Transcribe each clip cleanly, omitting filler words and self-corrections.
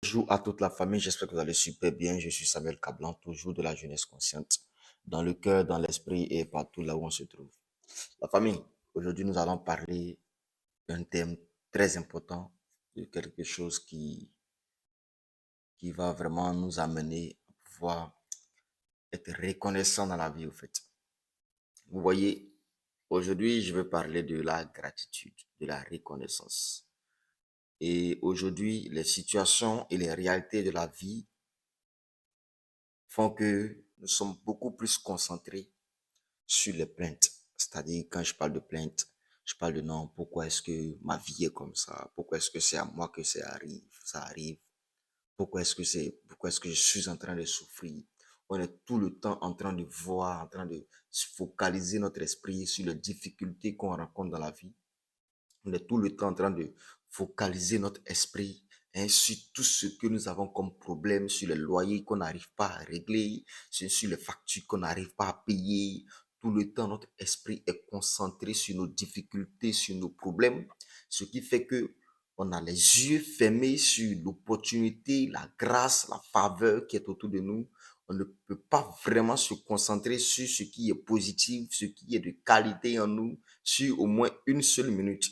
Bonjour à toute la famille, j'espère que vous allez super bien. Je suis Samuel Cablan, toujours de la jeunesse consciente, dans le cœur, dans l'esprit et partout là où on se trouve. La famille, aujourd'hui nous allons parler d'un thème très important, de quelque chose qui va vraiment nous amener à pouvoir être reconnaissant dans la vie au fait. Vous voyez, aujourd'hui je vais parler de la gratitude, de la reconnaissance. Et aujourd'hui, les situations et les réalités de la vie font que nous sommes beaucoup plus concentrés sur les plaintes. C'est-à-dire, quand je parle de plaintes, je parle de non, pourquoi est-ce que ma vie est comme ça? Pourquoi est-ce que c'est à moi que ça arrive? Pourquoi est-ce que je suis en train de souffrir? On est tout le temps en train de voir, en train de se focaliser notre esprit sur les difficultés qu'on rencontre dans la vie. On est tout le temps en train de focaliser notre esprit sur tout ce que nous avons comme problème, sur les loyers qu'on n'arrive pas à régler, sur les factures qu'on n'arrive pas à payer. Tout le temps, notre esprit est concentré sur nos difficultés, sur nos problèmes, ce qui fait que on a les yeux fermés sur l'opportunité, la grâce, la faveur qui est autour de nous. On ne peut pas vraiment se concentrer sur ce qui est positif, ce qui est de qualité en nous, sur au moins une seule minute.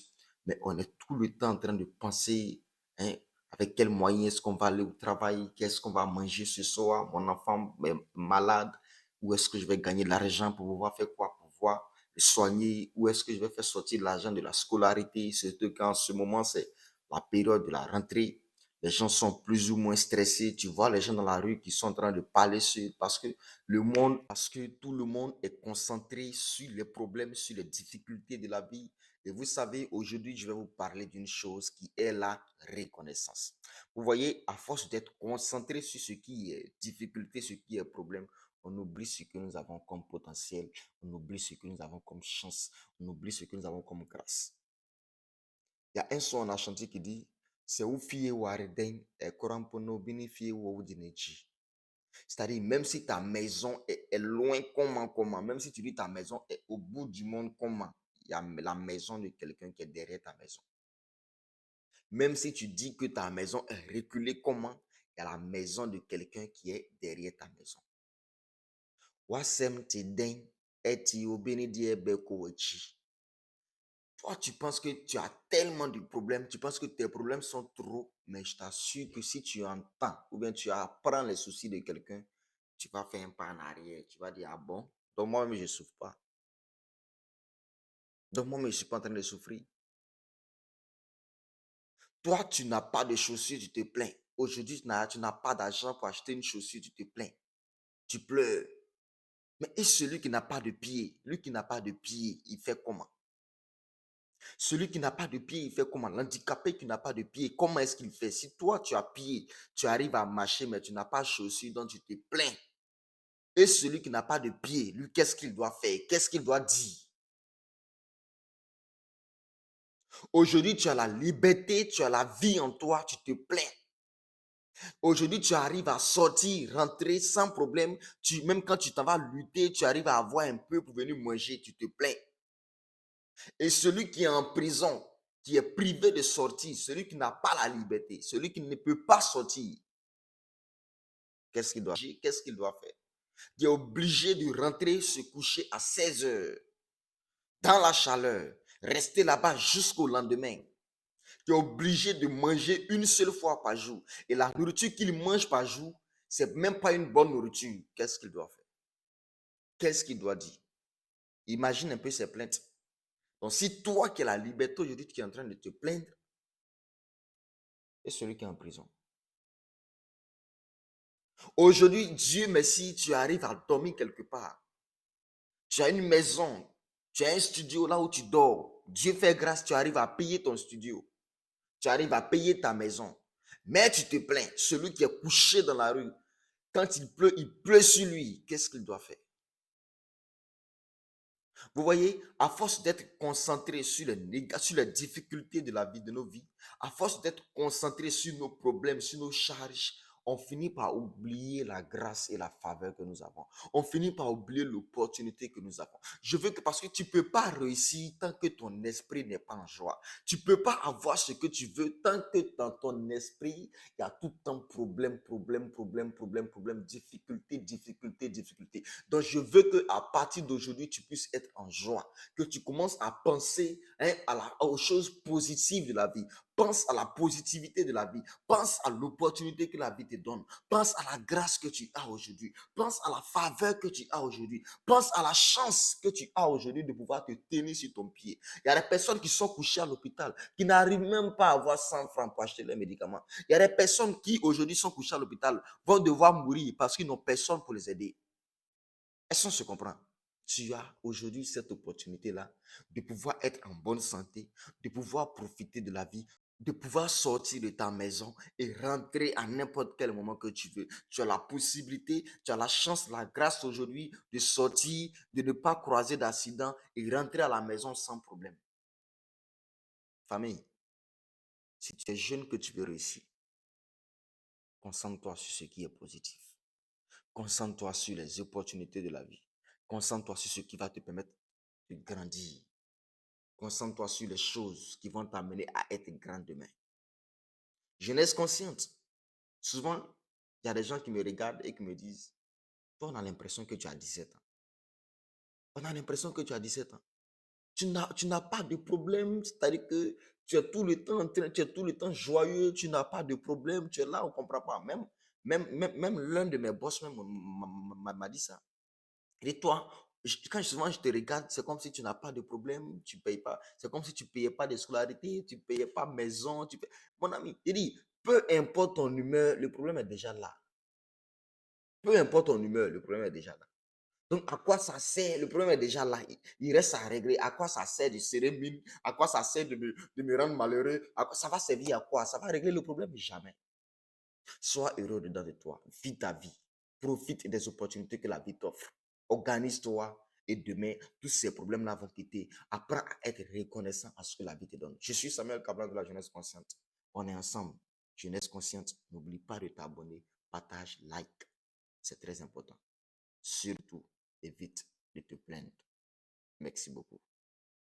Mais on est tout le temps en train de penser, hein, avec quels moyens est-ce qu'on va aller au travail, qu'est-ce qu'on va manger ce soir, mon enfant est malade, où est-ce que je vais gagner de l'argent pour pouvoir faire quoi, pour pouvoir le soigner, où est-ce que je vais faire sortir l'argent de la scolarité, surtout qu'en ce moment, c'est la période de la rentrée. Les gens sont plus ou moins stressés. Tu vois les gens dans la rue qui sont en train de parler parce que parce que tout le monde est concentré sur les problèmes, sur les difficultés de la vie. Et vous savez, aujourd'hui, je vais vous parler d'une chose qui est la reconnaissance. Vous voyez, à force d'être concentré sur ce qui est difficulté, ce qui est problème, on oublie ce que nous avons comme potentiel, on oublie ce que nous avons comme chance, on oublie ce que nous avons comme grâce. Il y a un son en chantier qui dit, c'est où fier ou arrêter, et corampono bénéfier ou dineji. C'est-à-dire, même si ta maison est loin, comment, même si tu dis ta maison est au bout du monde, comment, il y a la maison de quelqu'un qui est derrière ta maison. Même si tu dis que ta maison est reculée, comment, il y a la maison de quelqu'un qui est derrière ta maison. Wasem te den, eti obeni di ebeko wechi. Toi, tu penses que tu as tellement de problèmes, tu penses que tes problèmes sont trop, mais je t'assure que si tu entends ou bien tu apprends les soucis de quelqu'un, tu vas faire un pas en arrière. Tu vas dire, ah bon, donc moi-même, je ne souffre pas. Donc moi-même, je ne suis pas en train de souffrir. Toi, tu n'as pas de chaussures, tu te plains. Aujourd'hui, tu n'as pas d'argent pour acheter une chaussure, tu te plains. Tu pleures. Mais et celui qui n'a pas de pied, lui qui n'a pas de pied, il fait comment? Celui qui n'a pas de pied, il fait comment? L'handicapé qui n'a pas de pied, comment est-ce qu'il fait? Si toi, tu as pied, tu arrives à marcher, mais tu n'as pas de chaussures, donc tu te plains. Et celui qui n'a pas de pied, lui, qu'est-ce qu'il doit faire? Qu'est-ce qu'il doit dire? Aujourd'hui, tu as la liberté, tu as la vie en toi, tu te plains. Aujourd'hui, tu arrives à sortir, rentrer sans problème. Même quand tu t'en vas lutter, tu arrives à avoir un peu pour venir manger, tu te plains. Et celui qui est en prison, qui est privé de sortir, celui qui n'a pas la liberté, celui qui ne peut pas sortir, qu'est-ce qu'il doit faire? Il est obligé de rentrer se coucher à 16 heures dans la chaleur, rester là-bas jusqu'au lendemain. Tu es obligé de manger une seule fois par jour. Et la nourriture qu'il mange par jour, c'est même pas une bonne nourriture. Qu'est-ce qu'il doit faire? Qu'est-ce qu'il doit dire? Imagine un peu ses plaintes. Donc, si toi qui as la liberté aujourd'hui, tu es en train de te plaindre, et celui qui est en prison. Aujourd'hui, Dieu merci, tu arrives à dormir quelque part. Tu as une maison, tu as un studio là où tu dors. Dieu fait grâce, tu arrives à payer ton studio. Tu arrives à payer ta maison. Mais tu te plains, celui qui est couché dans la rue, quand il pleut sur lui. Qu'est-ce qu'il doit faire? Vous voyez, à force d'être concentré sur sur les difficultés de la vie, de nos vies, à force d'être concentré sur nos problèmes, sur nos charges, on finit par oublier la grâce et la faveur que nous avons. On finit par oublier l'opportunité que nous avons. Je veux que, parce que tu ne peux pas réussir tant que ton esprit n'est pas en joie. Tu ne peux pas avoir ce que tu veux tant que dans ton esprit, il y a tout le temps problème, difficulté. Donc, je veux que à partir d'aujourd'hui, tu puisses être en joie, que tu commences à penser aux choses positives de la vie. Pense à la positivité de la vie. Pense à l'opportunité que la vie te donne. Pense à la grâce que tu as aujourd'hui. Pense à la faveur que tu as aujourd'hui. Pense à la chance que tu as aujourd'hui de pouvoir te tenir sur ton pied. Il y a des personnes qui sont couchées à l'hôpital, qui n'arrivent même pas à avoir 100 francs pour acheter les médicaments. Il y a des personnes qui aujourd'hui sont couchées à l'hôpital, vont devoir mourir parce qu'ils n'ont personne pour les aider. Est-ce qu'on se comprend? Tu as aujourd'hui cette opportunité-là de pouvoir être en bonne santé, de pouvoir profiter de la vie, de pouvoir sortir de ta maison et rentrer à n'importe quel moment que tu veux. Tu as la possibilité, tu as la chance, la grâce aujourd'hui de sortir, de ne pas croiser d'accident et rentrer à la maison sans problème. Famille, si tu es jeune que tu veux réussir, concentre-toi sur ce qui est positif. Concentre-toi sur les opportunités de la vie. Concentre-toi sur ce qui va te permettre de grandir. Concentre-toi sur les choses qui vont t'amener à être grand demain. Jeunesse consciente. Souvent, il y a des gens qui me regardent et qui me disent, toi, on a l'impression que tu as 17 ans. On a l'impression que tu as 17 ans. Tu n'as pas de problème, c'est-à-dire que tu es tout le temps en train, tu es tout le temps joyeux, tu n'as pas de problème, tu es là, on ne comprend pas. Même l'un de mes boss m'a dit ça. Et toi, quand souvent je te regarde, c'est comme si tu n'as pas de problème, tu ne payes pas. C'est comme si tu ne payais pas de scolarité, tu ne payais pas maison. Mon ami, il dit, peu importe ton humeur, le problème est déjà là. Peu importe ton humeur, le problème est déjà là. Donc, à quoi ça sert? Le problème est déjà là. Il reste à régler. À quoi ça sert de serrer mine? À quoi ça sert de me rendre malheureux? Ça va servir à quoi? Ça va régler le problème? Jamais. Sois heureux dedans de toi. Vis ta vie. Profite des opportunités que la vie t'offre. Organise-toi. Et demain, tous ces problèmes-là vont quitter. Apprends à être reconnaissant à ce que la vie te donne. Je suis Samuel Cabral de la Jeunesse Consciente. On est ensemble. Jeunesse Consciente, n'oublie pas de t'abonner, partage, like. C'est très important. Surtout, évite de te plaindre. Merci beaucoup.